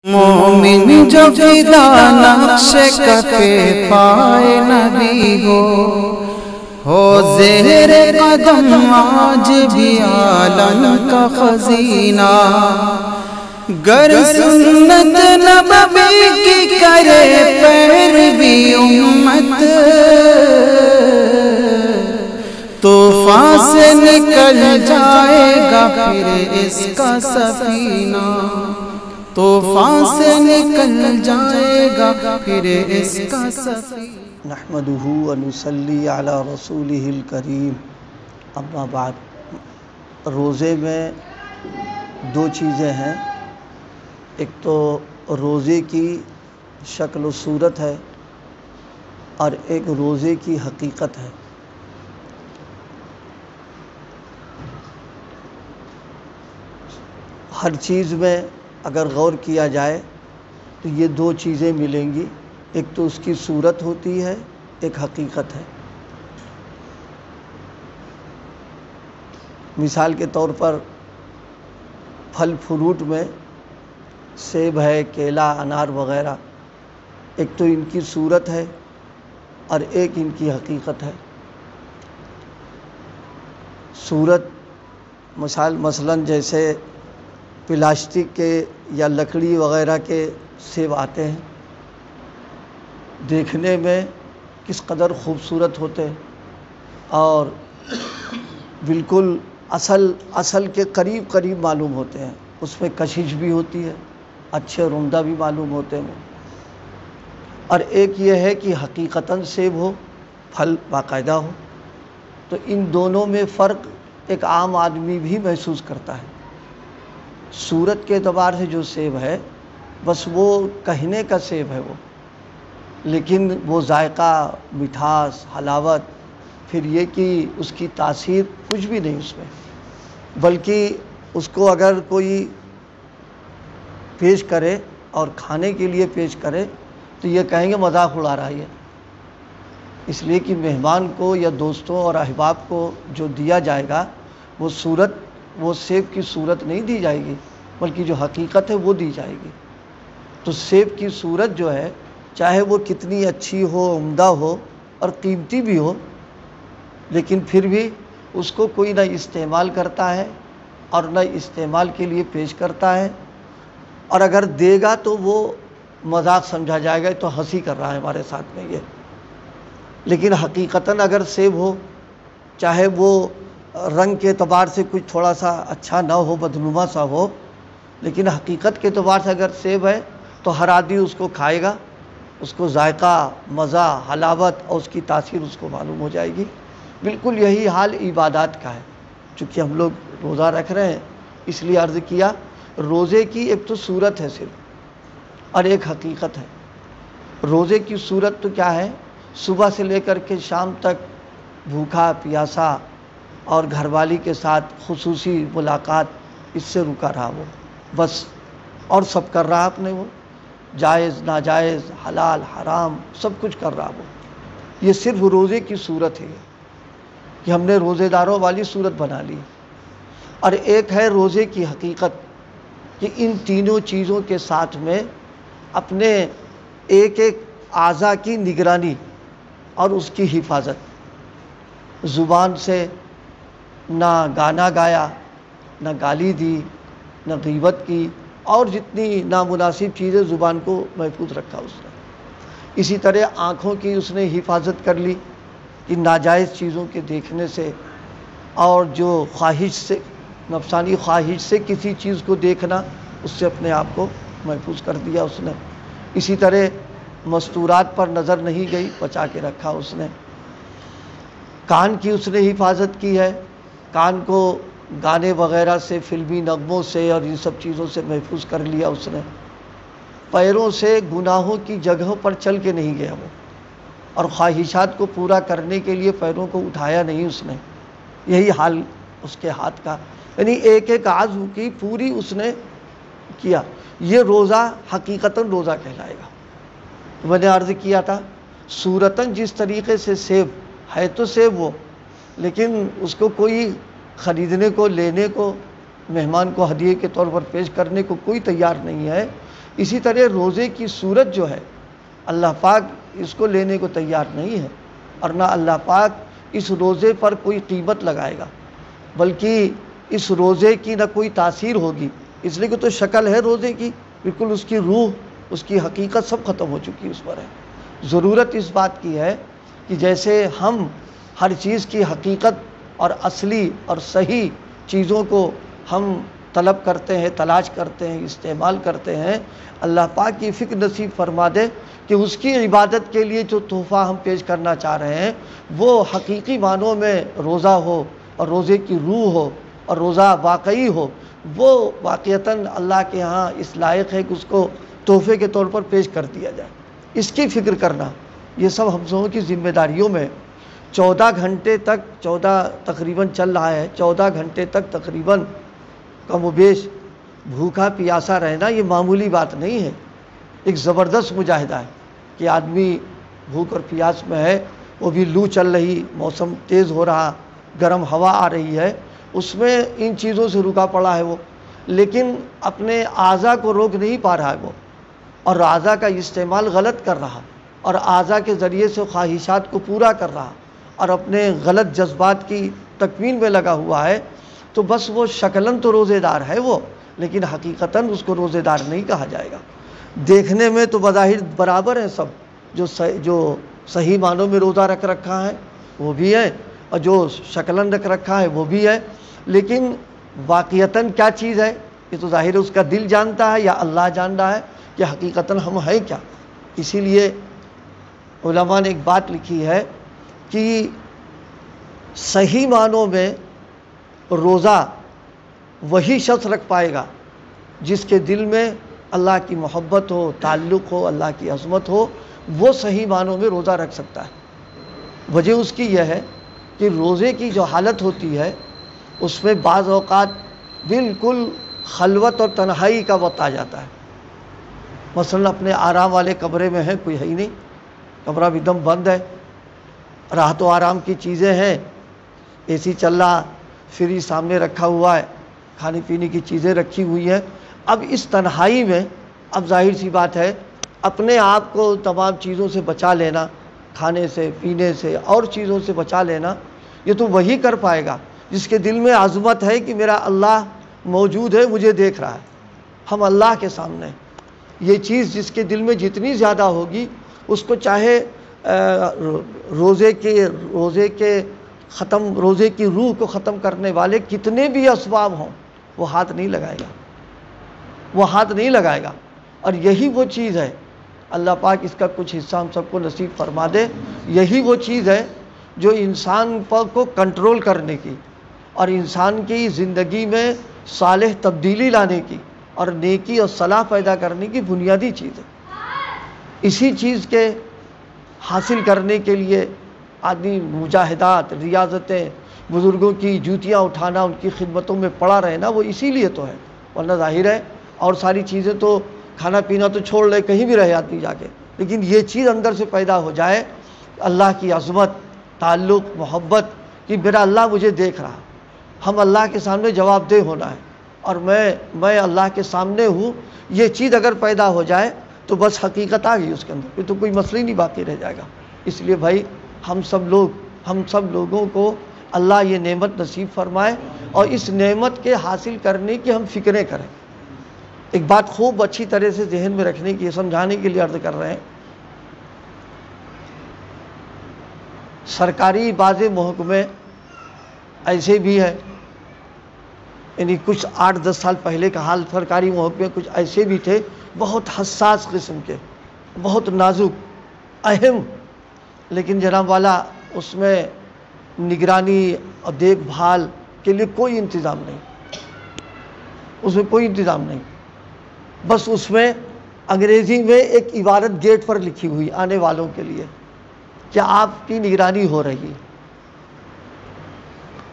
مومن جو فدا نقش کفے پائے نبی ہو زہر قدم آج بھی عالم کا خزینہ، گر سنت نبوی کی کرے پیروی امت، طوفان سے نکل جائے گا پھر اس کا سفینہ، طوفان سے نکل جائے گا پھر اس کا سفینہ۔ نحمدہ و نصلی علی رسولہ الکریم، اما بعد۔ روزے میں دو چیزیں ہیں، ایک تو روزے کی شکل و صورت ہے اور ایک روزے کی حقیقت ہے۔ ہر چیز میں اگر غور کیا جائے تو یہ دو چیزیں ملیں گی، ایک تو اس کی صورت ہوتی ہے، ایک حقیقت ہے۔ مثال کے طور پر پھل فروٹ میں سیب ہے، کیلا، انار وغیرہ، ایک تو ان کی صورت ہے اور ایک ان کی حقیقت ہے۔ صورت مثلاً جیسے پلاسٹک کے یا لکڑی وغیرہ کے سیب آتے ہیں، دیکھنے میں کس قدر خوبصورت ہوتے ہیں اور بالکل اصل کے قریب معلوم ہوتے ہیں، اس میں کشش بھی ہوتی ہے، اچھے اور عمدہ بھی معلوم ہوتے ہیں۔ اور ایک یہ ہے کہ حقیقتاً سیب ہو، پھل باقاعدہ ہو، تو ان دونوں میں فرق ایک عام آدمی بھی محسوس کرتا ہے۔ صورت کے اعتبار سے جو سیب ہے بس وہ کہنے کا سیب ہے وہ، لیکن وہ ذائقہ، مٹھاس، حلاوت، پھر یہ کہ اس کی تاثیر کچھ بھی نہیں اس میں، بلکہ اس کو اگر کوئی پیش کرے اور کھانے کے لیے پیش کرے تو یہ کہیں گے مذاق اڑا رہا ہے، اس لیے کہ مہمان کو یا دوستوں اور احباب کو جو دیا جائے گا وہ سیب کی صورت نہیں دی جائے گی، بلکہ جو حقیقت ہے وہ دی جائے گی۔ تو سیب کی صورت جو ہے چاہے وہ کتنی اچھی ہو، عمدہ ہو اور قیمتی بھی ہو، لیکن پھر بھی اس کو کوئی نہ استعمال کرتا ہے اور نہ استعمال کے لیے پیش کرتا ہے، اور اگر دے گا تو وہ مذاق سمجھا جائے گا، تو ہنسی کر رہا ہے ہمارے ساتھ میں یہ۔ لیکن حقیقتاً اگر سیب ہو، چاہے وہ رنگ کے اعتبار سے کچھ تھوڑا سا اچھا نہ ہو، بدنما سا ہو، لیکن حقیقت کے اعتبار سے اگر سیب ہے تو ہر آدمی اس کو کھائے گا، اس کو ذائقہ، مزہ، حلاوت اور اس کی تاثیر اس کو معلوم ہو جائے گی۔ بالکل یہی حال عبادات کا ہے۔ چونکہ ہم لوگ روزہ رکھ رہے ہیں اس لیے عرض کیا، روزے کی ایک تو صورت ہے صرف اور ایک حقیقت ہے۔ روزے کی صورت تو کیا ہے؟ صبح سے لے کر کے شام تک بھوکا پیاسا اور گھر والی کے ساتھ خصوصی ملاقات، اس سے رکا رہا وہ بس، اور سب کر رہا اپنے، وہ جائز ناجائز حلال حرام سب کچھ کر رہا وہ۔ یہ صرف روزے کی صورت ہے کہ ہم نے روزے داروں والی صورت بنا لی، اور ایک ہے روزے کی حقیقت کہ ان تینوں چیزوں کے ساتھ میں اپنے ایک اعضاء کی نگرانی اور اس کی حفاظت۔ زبان سے نہ گانا گایا، نہ گالی دی، نہ غیبت کی، اور جتنی نامناسب چیزیں زبان کو محفوظ رکھا اس نے۔ اسی طرح آنکھوں کی اس نے حفاظت کر لی کہ ناجائز چیزوں کے دیکھنے سے، اور جو خواہش سے، نفسانی خواہش سے کسی چیز کو دیکھنا، اس سے اپنے آپ کو محفوظ کر دیا اس نے۔ اسی طرح مستورات پر نظر نہیں گئی، بچا کے رکھا اس نے۔ کان کی اس نے حفاظت کی ہے، کان کو گانے وغیرہ سے، فلمی نغموں سے اور ان سب چیزوں سے محفوظ کر لیا اس نے۔ پیروں سے گناہوں کی جگہوں پر چل کے نہیں گیا وہ، اور خواہشات کو پورا کرنے کے لیے پیروں کو اٹھایا نہیں اس نے۔ یہی حال اس کے ہاتھ کا، یعنی ایک عضو کی پوری اس نے کیا۔ یہ روزہ حقیقتاً روزہ کہلائے گا۔ میں نے عرض کیا تھا صورتاً جس طریقے سے سیب ہے تو سیب وہ، لیکن اس کو کوئی خریدنے کو، لینے کو، مہمان کو ہدیے کے طور پر پیش کرنے کو کوئی تیار نہیں ہے، اسی طرح روزے کی صورت جو ہے اللہ پاک اس کو لینے کو تیار نہیں ہے، اور نہ اللہ پاک اس روزے پر کوئی قیمت لگائے گا، بلکہ اس روزے کی نہ کوئی تاثیر ہوگی، اس لیے کہ تو شکل ہے روزے کی، بالکل اس کی روح، اس کی حقیقت سب ختم ہو چکی اس پر ہے۔ ضرورت اس بات کی ہے کہ جیسے ہم ہر چیز کی حقیقت اور اصلی اور صحیح چیزوں کو ہم طلب کرتے ہیں، تلاش کرتے ہیں، استعمال کرتے ہیں، اللہ پاک کی فکر نصیب فرما دے کہ اس کی عبادت کے لیے جو تحفہ ہم پیش کرنا چاہ رہے ہیں وہ حقیقی معنوں میں روزہ ہو، اور روزے کی روح ہو، اور روزہ واقعی ہو، وہ واقعتاً اللہ کے ہاں اس لائق ہے کہ اس کو تحفے کے طور پر پیش کر دیا جائے۔ اس کی فکر کرنا یہ سب ہم سبوں کی ذمہ داریوں میں 14 گھنٹے تک، 14 تقریباً چل رہا ہے، 14 گھنٹے تک تقریباً کم و بیش بھوکا پیاسا رہنا یہ معمولی بات نہیں ہے، ایک زبردست مجاہدہ ہے کہ آدمی بھوک اور پیاس میں ہے، وہ بھی لو چل رہی، موسم تیز ہو رہا، گرم ہوا آ رہی ہے، اس میں ان چیزوں سے رکا پڑا ہے وہ، لیکن اپنے اعضاء کو روک نہیں پا رہا ہے وہ، اور اعضاء کا استعمال غلط کر رہا، اور اعضاء کے ذریعے سے خواہشات کو پورا کر رہا، اور اپنے غلط جذبات کی تکمیل میں لگا ہوا ہے، تو بس وہ شکلاً تو روزے دار ہے وہ، لیکن حقیقتاً اس کو روزے دار نہیں کہا جائے گا۔ دیکھنے میں تو بظاہر برابر ہیں سب، جو صحیح معنوں میں روزہ رکھ رکھا ہے وہ بھی ہے، اور جو شکلاً رکھ رکھا ہے وہ بھی ہے، لیکن واقعتاً کیا چیز ہے یہ تو ظاہر اس کا دل جانتا ہے یا اللہ جان رہا ہے کہ حقیقتاً ہم ہیں کیا۔ اسی لیے علماء نے ایک بات لکھی ہے کہ صحیح معنوں میں روزہ وہی شخص رکھ پائے گا جس کے دل میں اللہ کی محبت ہو، تعلق ہو، اللہ کی عظمت ہو، وہ صحیح معنوں میں روزہ رکھ سکتا ہے۔ وجہ اس کی یہ ہے کہ روزے کی جو حالت ہوتی ہے اس میں بعض اوقات بالکل خلوت اور تنہائی کا وقت آ جاتا ہے، مثلا اپنے آرام والے کمرے میں ہے، کوئی ہے ہی نہیں، کمرہ بھی دم بند ہے، راحت و آرام کی چیزیں ہیں، اے سی چل رہا، فریج سامنے رکھا ہوا ہے، کھانے پینے کی چیزیں رکھی ہوئی ہیں۔ اب اس تنہائی میں اب ظاہر سی بات ہے اپنے آپ کو تمام چیزوں سے بچا لینا، کھانے سے، پینے سے، اور چیزوں سے بچا لینا، یہ تو وہی کر پائے گا جس کے دل میں عظمت ہے کہ میرا اللہ موجود ہے، مجھے دیکھ رہا ہے، ہم اللہ کے سامنے ہیں۔ یہ چیز جس کے دل میں جتنی زیادہ ہوگی اس کو چاہے روزے کی روح کو ختم کرنے والے کتنے بھی اسباب ہوں وہ ہاتھ نہیں لگائے گا، وہ ہاتھ نہیں لگائے گا۔ اور یہی وہ چیز ہے، اللہ پاک اس کا کچھ حصہ ہم سب کو نصیب فرما دے، یہی وہ چیز ہے جو انسان کو کنٹرول کرنے کی اور انسان کی زندگی میں صالح تبدیلی لانے کی اور نیکی اور صلاح پیدا کرنے کی بنیادی چیز ہے۔ اسی چیز کے حاصل کرنے کے لیے آدمی مجاہدات، ریاضتیں، بزرگوں کی جوتیاں اٹھانا، ان کی خدمتوں میں پڑا رہنا، وہ اسی لیے تو ہے، ورنہ ظاہر ہے اور ساری چیزیں تو کھانا پینا تو چھوڑ لے، کہیں بھی رہے آدمی جا کے، لیکن یہ چیز اندر سے پیدا ہو جائے، اللہ کی عظمت، تعلق، محبت، کہ میرا اللہ مجھے دیکھ رہا، ہم اللہ کے سامنے جواب دہ ہونا ہے، اور میں اللہ کے سامنے ہوں، یہ چیز اگر پیدا ہو جائے تو بس حقیقت آ گئی اس کے اندر، پھر تو کوئی مسئلہ ہی نہیں باقی رہ جائے گا۔ اس لیے بھائی ہم سب لوگوں کو اللہ یہ نعمت نصیب فرمائے، اور اس نعمت کے حاصل کرنے کی ہم فکریں کریں۔ ایک بات خوب اچھی طرح سے ذہن میں رکھنے کی، سمجھانے کے لیے عرض کر رہے ہیں، سرکاری بعض محکمے ایسے بھی ہے، یعنی کچھ 8-10 سال پہلے کا حال، سرکاری محکمے کچھ ایسے بھی تھے بہت حساس قسم کے، بہت نازک، اہم، لیکن جناب والا اس میں نگرانی اور دیکھ بھال کے لیے کوئی انتظام نہیں، اس میں کوئی انتظام نہیں، بس اس میں انگریزی میں ایک عبارت گیٹ پر لکھی ہوئی آنے والوں کے لیے کہ آپ کی نگرانی ہو رہی ہے،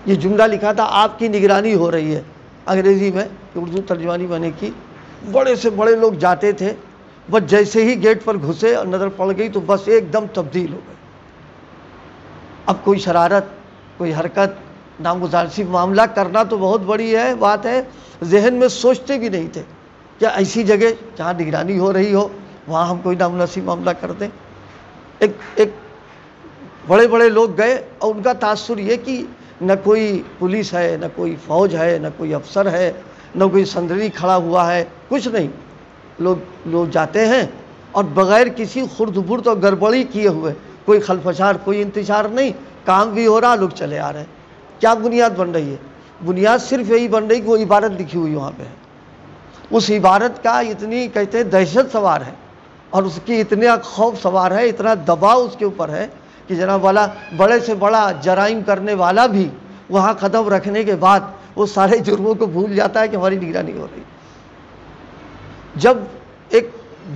یہ جملہ لکھا تھا آپ کی نگرانی ہو رہی ہے انگریزی میں، اردو ترجمانی میں نے کی۔ بڑے سے بڑے لوگ جاتے تھے، بس جیسے ہی گیٹ پر گھسے اور نظر پڑ گئی تو بس ایک دم تبدیل ہو گئے۔ اب کوئی شرارت، کوئی حرکت، نامگزار، صرف معاملہ کرنا تو بہت بڑی بات ہے، ذہن میں سوچتے بھی نہیں تھے کیا ایسی جگہ جہاں نگرانی ہو رہی ہو وہاں ہم کوئی نامناسب معاملہ کر دیں؟ ایک بڑے بڑے لوگ گئے اور ان کا تاثر یہ کہ نہ کوئی پولیس ہے، نہ کوئی فوج ہے، نہ کوئی افسر ہے، نہ کوئی سندری کھڑا ہوا ہے، کچھ نہیں. لوگ جاتے ہیں اور بغیر کسی خرد برد اور گڑبڑی کیے ہوئے، کوئی خلفشار، کوئی انتشار نہیں، کام بھی ہو رہا، لوگ چلے آ رہے ہیں. کیا بنیاد بن رہی ہے؟ بنیاد صرف یہی بن رہی کہ وہ عبارت لکھی ہوئی وہاں پہ ہے. اس عبارت کا اتنی کہتے ہیں دہشت سوار ہے اور اس کی اتنا خوف سوار ہے، اتنا دباؤ اس کے اوپر ہے کہ جناب والا بڑے سے بڑا جرائم کرنے والا بھی وہاں قدم رکھنے کے بعد وہ سارے جرموں کو بھول جاتا ہے کہ ہماری نگرانی ہو رہی. جب ایک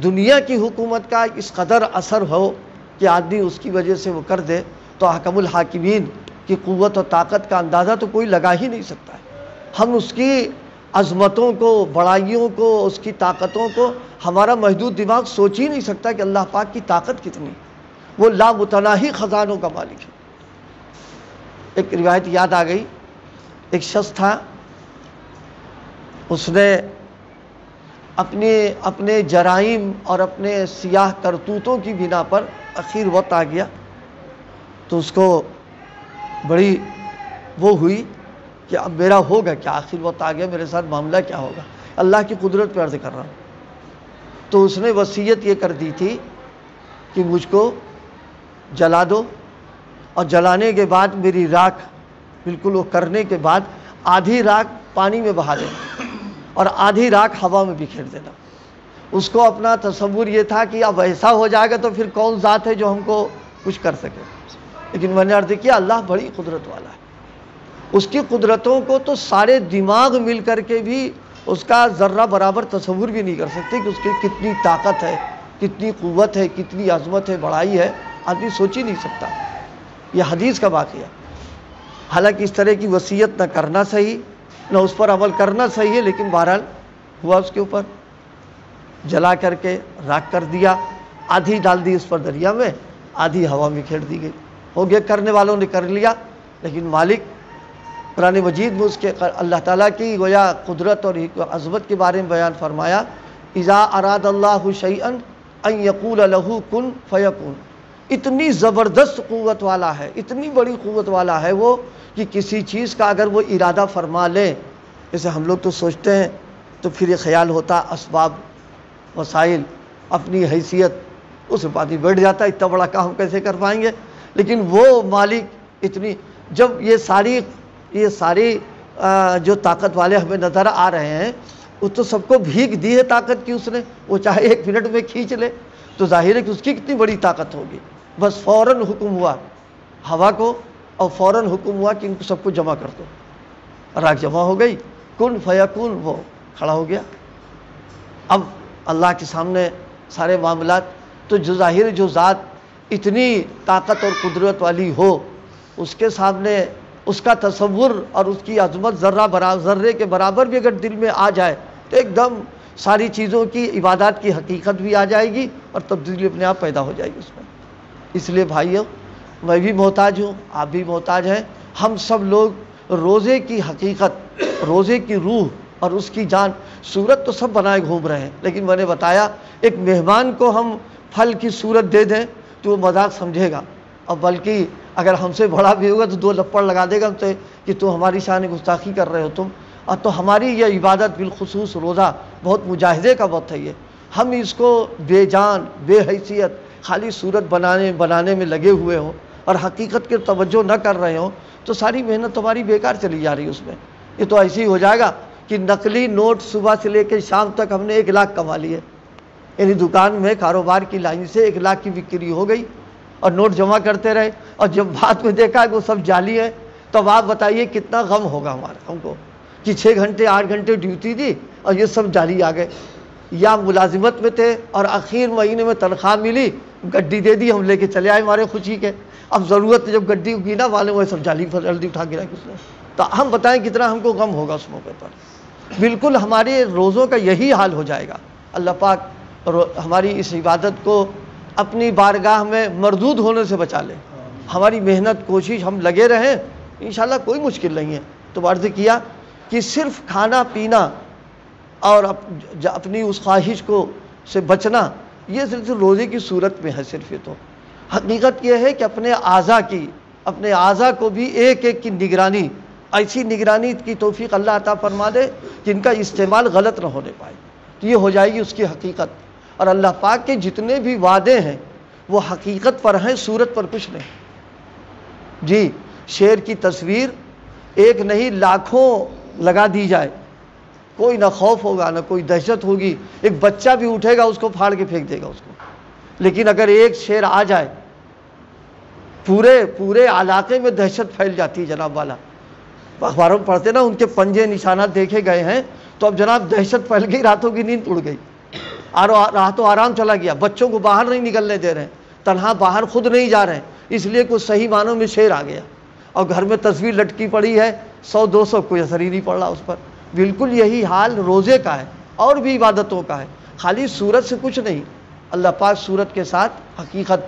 دنیا کی حکومت کا اس قدر اثر ہو کہ آدمی اس کی وجہ سے وہ کر دے تو حکم الحاکمین کی قوت و طاقت کا اندازہ تو کوئی لگا ہی نہیں سکتا ہے. ہم اس کی عظمتوں کو، بڑائیوں کو، اس کی طاقتوں کو ہمارا محدود دماغ سوچ ہی نہیں سکتا کہ اللہ پاک کی طاقت کتنی. وہ لامتناہی خزانوں کا مالک ہے. ایک روایت یاد آ گئی. ایک شخص تھا، اس نے اپنے جرائم اور اپنے سیاہ کرتوتوں کی بنا پر اخیر وقت آ گیا تو اس کو بڑی وہ ہوئی کہ اب میرا ہوگا کیا، آخر وقت آ گیا، میرے ساتھ معاملہ کیا ہوگا. اللہ کی قدرت پہ عرض کر رہا ہوں. تو اس نے وصیت یہ کر دی تھی کہ مجھ کو جلا دو اور جلانے کے بعد میری راکھ بالکل وہ کرنے کے بعد آدھی راکھ پانی میں بہا دینا اور آدھی راکھ ہوا میں بکھیر دینا. اس کو اپنا تصور یہ تھا کہ اب ایسا ہو جائے گا تو پھر کون ذات ہے جو ہم کو کچھ کر سکے. لیکن میں نے عرض کیا اللہ بڑی قدرت والا ہے. اس کی قدرتوں کو تو سارے دماغ مل کر کے بھی اس کا ذرہ برابر تصور بھی نہیں کر سکتے کہ اس کی کتنی طاقت ہے، کتنی قوت ہے، کتنی عظمت ہے، بڑائی ہے، آدمی سوچ ہی نہیں سکتا. یہ حدیث کا واقعہ. حالانکہ اس طرح کی وصیت نہ کرنا صحیح، نہ اس پر عمل کرنا صحیح ہے، لیکن بہرحال ہوا اس کے اوپر. جلا کر کے راکھ کر دیا، آدھی ڈال دی اس پر دریا میں، آدھی ہوا میں کھیڑ دی گئی. ہو گیا، کرنے والوں نے کر لیا. لیکن مالک قرآن مجید میں اس کے اللہ تعالیٰ کی گویا قدرت اور عظمت کے بارے میں بیان فرمایا، اذا اراد اللہ شیئا ان یقول له کن فیکون. اتنی زبردست قوت والا ہے، اتنی بڑی قوت والا ہے وہ کہ کسی چیز کا اگر وہ ارادہ فرما لے، جیسے ہم لوگ تو سوچتے ہیں تو پھر یہ خیال ہوتا اسباب، وسائل، اپنی حیثیت، اس پہ آدمی بیٹھ جاتا ہے اتنا بڑا کام کیسے کر پائیں گے. لیکن وہ مالک اتنی، جب یہ ساری جو طاقت والے ہمیں نظر آ رہے ہیں وہ تو سب کو بھیگ دی ہے طاقت کی اس نے، وہ چاہے 1 منٹ میں کھینچ لے تو ظاہر ہے کہ اس کی کتنی بڑی طاقت ہوگی. بس فوراً حکم ہوا ہوا کو اور فوراً حکم ہوا کہ ان کو سب کو جمع کر دو. راکھ جمع ہو گئی، کن فیکون، وہ کھڑا ہو گیا. اب اللہ کے سامنے سارے معاملات. تو جو ظاہر جو ذات اتنی طاقت اور قدرت والی ہو، اس کے سامنے اس کا تصور اور اس کی عظمت ذرے کے برابر بھی اگر دل میں آ جائے تو ایک دم ساری چیزوں کی، عبادات کی حقیقت بھی آ جائے گی اور تبدیلی اپنے آپ پیدا ہو جائے گی اس میں. اس لیے بھائیو، میں بھی محتاج ہوں، آپ بھی محتاج ہیں. ہم سب لوگ روزے کی حقیقت، روزے کی روح اور اس کی جان، صورت تو سب بنائے گھوم رہے ہیں، لیکن میں نے بتایا ایک مہمان کو ہم پھل کی صورت دے دیں تو وہ مذاق سمجھے گا، اور بلکہ اگر ہم سے بڑا بھی ہوگا تو 2 لپڑ لگا دے گا ہم سے کہ تو ہماری شان گستاخی کر رہے ہو تم. اور تو ہماری یہ عبادت بالخصوص روزہ بہت مجاہدے کا وقت ہے. یہ ہم اس کو بے جان، بے حیثیت، خالی صورت بنانے میں لگے ہوئے ہوں اور حقیقت کی توجہ نہ کر رہے ہوں تو ساری محنت تمہاری بیکار چلی جا رہی ہے اس میں. یہ تو ایسے ہی ہو جائے گا کہ نقلی نوٹ صبح سے لے کے شام تک ہم نے 1 لاکھ کما لیے. یعنی دکان میں کاروبار کی لائن سے 1 لاکھ کی بکری ہو گئی اور نوٹ جمع کرتے رہے، اور جب بعد میں دیکھا کہ وہ سب جعلی ہے تو آپ بتائیے کتنا غم ہوگا ہم کو کہ 6 گھنٹے 8 گھنٹے ڈیوٹی دی اور یہ سب جعلی آ گئے. یا ملازمت میں تھے اور آخر مہینے میں تنخواہ ملی، گڈی دے دی، ہم لے کے چلے آئے ہمارے خوشی کے. اب ضرورت جب گڈی کی نا والے وہ سب جعلی اٹھا گرا کس نے، تو ہم بتائیں کتنا ہم کو غم ہوگا اس موقع پر. بالکل ہمارے روزوں کا یہی حال ہو جائے گا. اللہ پاک ہماری اس عبادت کو اپنی بارگاہ میں مردود ہونے سے بچا لے. ہماری محنت، کوشش، ہم لگے رہیں، انشاءاللہ کوئی مشکل نہیں ہے. تو عرض کیا کہ صرف کھانا پینا اور اپنی اس خواہش کو سے بچنا، یہ صرف روزے کی صورت میں ہے صرف۔ یہ تو حقیقت یہ ہے کہ اپنے اعضاء کو بھی ایک ایک کی نگرانی، ایسی نگرانی کی توفیق اللہ عطا فرما دے کہ ان کا استعمال غلط نہ ہونے پائے، تو یہ ہو جائے گی اس کی حقیقت۔ اور اللہ پاک کے جتنے بھی وعدے ہیں وہ حقیقت پر ہیں، صورت پر کچھ نہیں۔ جی، شیر کی تصویر ایک نہیں لاکھوں لگا دی جائے، کوئی نہ خوف ہوگا نہ کوئی دہشت ہوگی، ایک بچہ بھی اٹھے گا اس کو پھاڑ کے پھینک دے گا اس کو۔ لیکن اگر ایک شیر آ جائے پورے علاقے میں دہشت پھیل جاتی ہے جناب والا۔ اخباروں میں پڑھتے نا ان کے پنجے نشانات دیکھے گئے ہیں، تو اب جناب دہشت پھیل گئی، راتوں کی نیند اڑ گئی، راتوں آرام چلا گیا، بچوں کو باہر نہیں نکلنے دے رہے ہیں، تنہا باہر خود نہیں جا رہے ہیں، اس لیے کوئی صحیح معنوں میں شیر آ گیا، اور گھر میں تصویر لٹکی پڑی ہے 100-200، کوئی اثر ہی نہیں پڑ رہا اس پر۔ بالکل یہی حال روزے کا ہے اور بھی عبادتوں کا ہے، خالی صورت سے کچھ نہیں۔ اللہ پاک صورت کے ساتھ حقیقت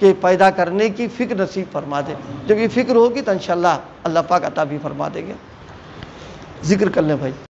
کے پیدا کرنے کی فکر نصیب فرما دے۔ جب یہ فکر ہوگی تو انشاءاللہ اللہ پاک عطا بھی فرما دیں گے۔ ذکر کر لیں بھائی۔